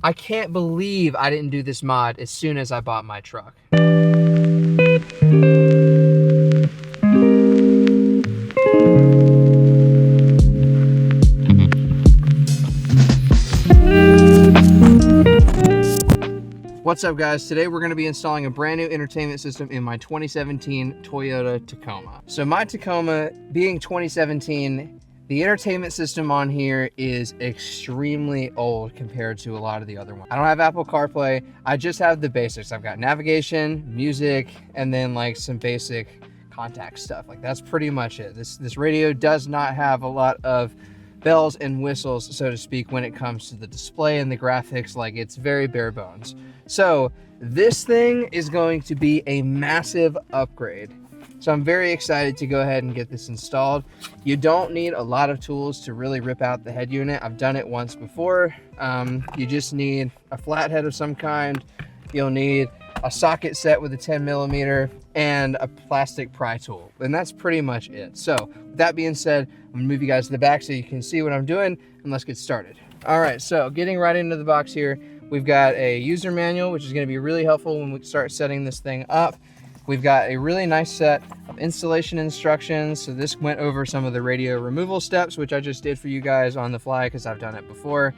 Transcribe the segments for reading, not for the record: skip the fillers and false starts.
I can't believe I didn't do this mod as soon as I bought my truck. What's up guys? Today we're going to be installing a brand new entertainment system in my 2017 Toyota Tacoma. So my Tacoma being 2017, the entertainment system on here is extremely old compared to a lot of the other ones. I don't have Apple CarPlay. I just have the basics. I've got navigation, music, and then like some basic contact stuff. Like that's pretty much it. This radio does not have a lot of bells and whistles, so to speak, when it comes to the display and the graphics. Like it's very bare bones. So this thing is going to be a massive upgrade. So I'm very excited to go ahead and get this installed. You don't need a lot of tools to really rip out the head unit. I've done it once before. You just need a flathead of some kind. You'll need a socket set with a 10mm and a plastic pry tool. And that's pretty much it. So with that being said, I'm gonna move you guys to the back so you can see what I'm doing, and let's get started. All right, so getting right into the box here, we've got a user manual, which is gonna be really helpful when we start setting this thing up. We've got a really nice set of installation instructions. So this went over some of the radio removal steps, which I just did for you guys on the fly because I've done it before.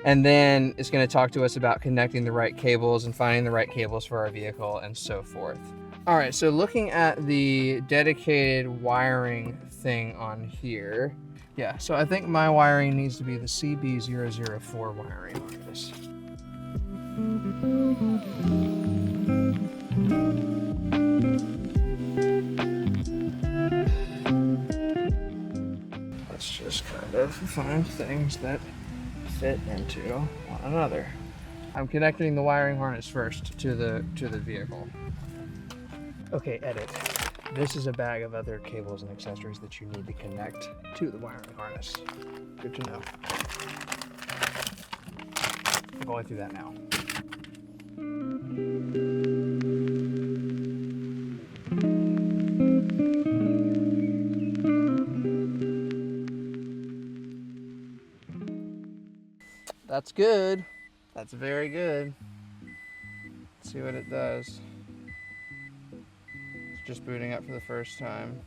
And then it's going to talk to us about connecting the right cables and finding the right cables for our vehicle and so forth. All right, so looking at the dedicated wiring thing on here. Yeah, so I think my wiring needs to be the CB004 wiring on this. Let's just kind of find things that fit into one another. I'm connecting the wiring harness first to the vehicle. Okay, edit. This is a bag of other cables and accessories that you need to connect to the wiring harness. Good to know. I'm going through that now. That's good. That's very good. Let's see what it does. It's just booting up for the first time.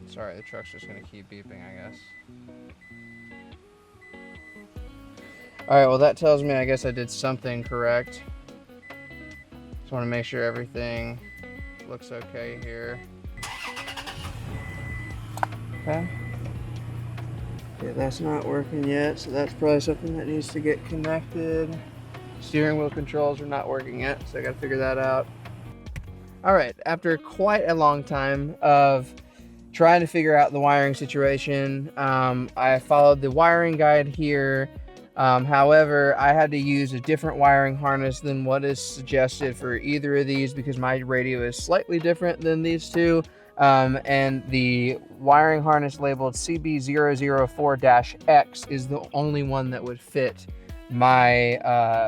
Sorry, the truck's just gonna keep beeping, I guess. All right, well that tells me I guess I did something correct. Just wanna make sure everything looks okay here. Okay. Okay, that's not working yet, so that's probably something that needs to get connected. Steering wheel controls are not working yet, so I gotta figure that out. All right, after quite a long time of trying to figure out the wiring situation, I followed the wiring guide here. However, I had to use a different wiring harness than what is suggested for either of these because my radio is slightly different than these two. And the wiring harness labeled CB004-X is the only one that would fit my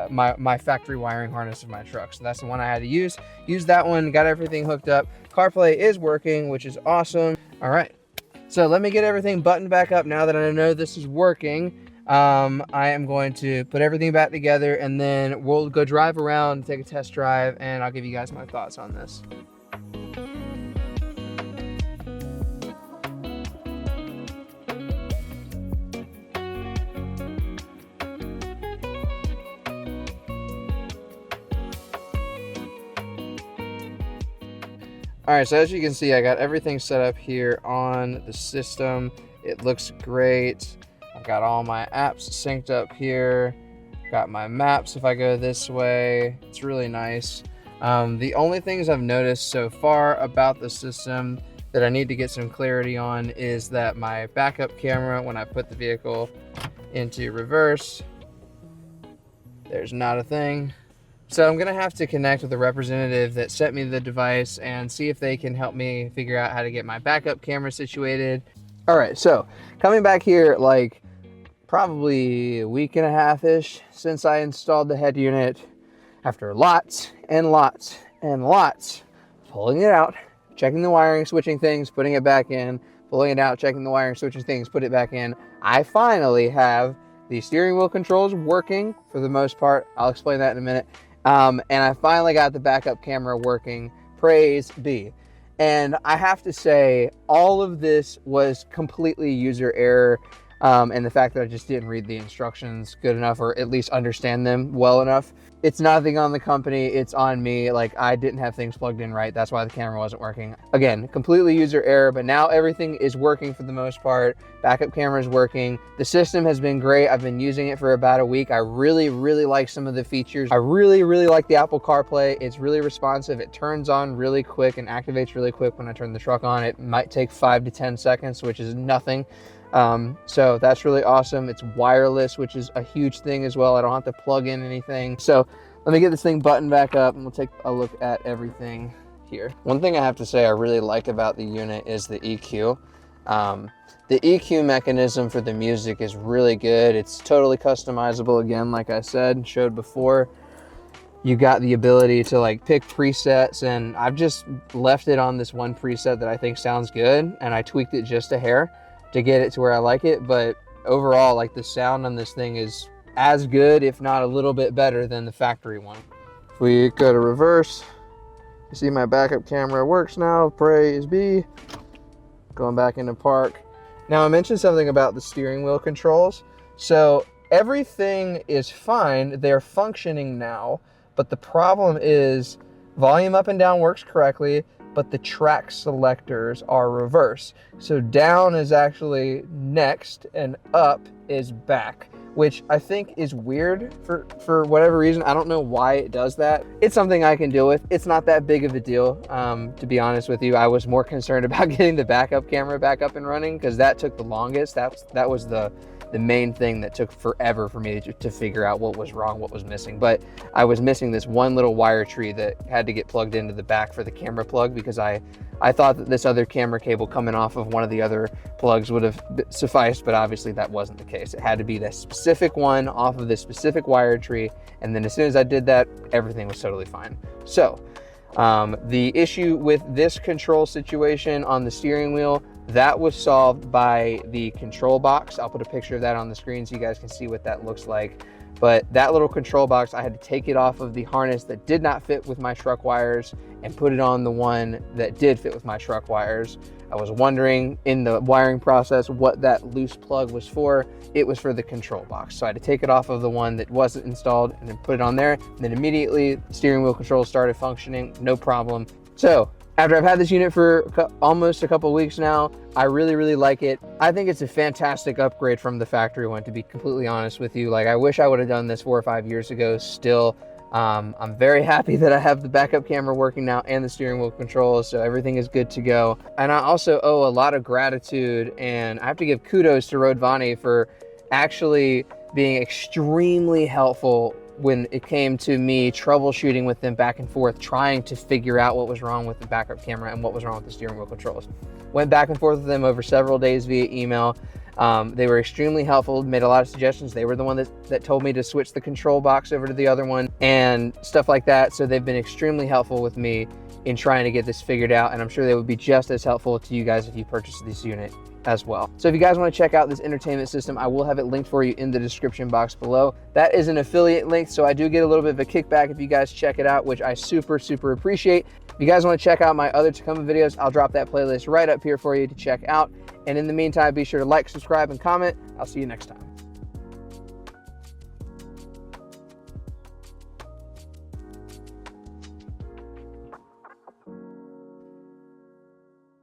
my factory wiring harness of my truck. So that's the one I had to use. Use that one, got everything hooked up. CarPlay is working, which is awesome. All right, so let me get everything buttoned back up now that I know this is working. I am going to put everything back together and then we'll go drive around, take a test drive, and I'll give you guys my thoughts on this. All right, so as you can see, I got everything set up here on the system. It looks great. I've got all my apps synced up here. Got my maps if I go this way. It's really nice. The only things I've noticed so far about the system that I need to get some clarity on is that my backup camera, when I put the vehicle into reverse, there's not a thing. So I'm gonna have to connect with the representative that sent me the device and see if they can help me figure out how to get my backup camera situated. All right, so coming back here, like probably a week and a half-ish since I installed the head unit, after lots and lots and lots, pulling it out, checking the wiring, switching things, putting it back in, pulling it out, checking the wiring, switching things, put it back in, I finally have The steering wheel controls working for the most part. I'll explain that in a minute. And I finally got the backup camera working. Praise be. And I have to say, all of this was completely user error. And the fact that I just didn't read the instructions good enough, or at least understand them well enough. It's nothing on the company, it's on me. Like, I didn't have things plugged in right. That's why the camera wasn't working. Again, completely user error, but now everything is working for the most part. Backup camera is working. The system has been great. I've been using it for about a week. I really like some of the features. I really like the Apple CarPlay. It's really responsive. It turns on really quick and activates really quick when I turn the truck on. It might take 5 to 10 seconds, which is nothing. So that's really awesome. It's wireless, which is a huge thing as well. I don't have to plug in anything. So let me get this thing buttoned back up and we'll take a look at everything here. One thing I have to say I really like about the unit is the EQ. The EQ mechanism for the music is really good. It's totally customizable. Again, like I said, showed before, you got the ability to like pick presets, and I've just left it on this one preset that I think sounds good, and I tweaked it just a hair to get it to where I like it. But overall, like, the sound on this thing is as good, if not a little bit better than the factory one. If we go to reverse, you see my backup camera works now, praise be. Going back into park. Now, I mentioned something about the steering wheel controls. So everything is fine, they're functioning now, but the problem is volume up and down works correctly, but the track selectors are reversed. So down is actually next and up is back, which I think is weird for whatever reason. I don't know why it does that. It's something I can deal with. It's not that big of a deal, to be honest with you. I was more concerned about getting the backup camera back up and running, because that took the longest. That was the main thing that took forever for me to figure out what was wrong, what was missing. But I was missing this one little wire tree that had to get plugged into the back for the camera plug, because I thought that this other camera cable coming off of one of the other plugs would have sufficed, but obviously that wasn't the case. It had to be that specific one off of this specific wire tree, and then as soon as I did that, everything was totally fine. So the issue with this control situation on the steering wheel, that was solved by the control box. I'll put a picture of that on the screen so you guys can see what that looks like. But that little control box, I had to take it off of the harness that did not fit with my truck wires and put it on the one that did fit with my truck wires. I was wondering in the wiring process what that loose plug was for. It was for the control box. So I had to take it off of the one that wasn't installed and then put it on there. And then immediately steering wheel controls started functioning, no problem. So after I've had this unit for almost a couple weeks now, I really like it. I think it's a fantastic upgrade from the factory one, to be completely honest with you. Like, I wish I would have done this 4 or 5 years ago still. I'm very happy that I have the backup camera working now and the steering wheel controls, so everything is good to go. And I also owe a lot of gratitude, and I have to give kudos to Roadanvi for actually being extremely helpful when it came to me troubleshooting with them back and forth, trying to figure out what was wrong with the backup camera and what was wrong with the steering wheel controls. Went back and forth with them over several days via email. They were extremely helpful, made a lot of suggestions. They were the one that told me to switch the control box over to the other one and stuff like that. So they've been extremely helpful with me in trying to get this figured out, and I'm sure they would be just as helpful to you guys if you purchase this unit as well. So if you guys want to check out this entertainment system, I will have it linked for you in the description box below. That is an affiliate link, so I do get a little bit of a kickback if you guys check it out, which I super appreciate. If you guys want to check out my other Tacoma videos, I'll drop that playlist right up here for you to check out. And in the meantime, be sure to like, subscribe, and comment. I'll see you next time.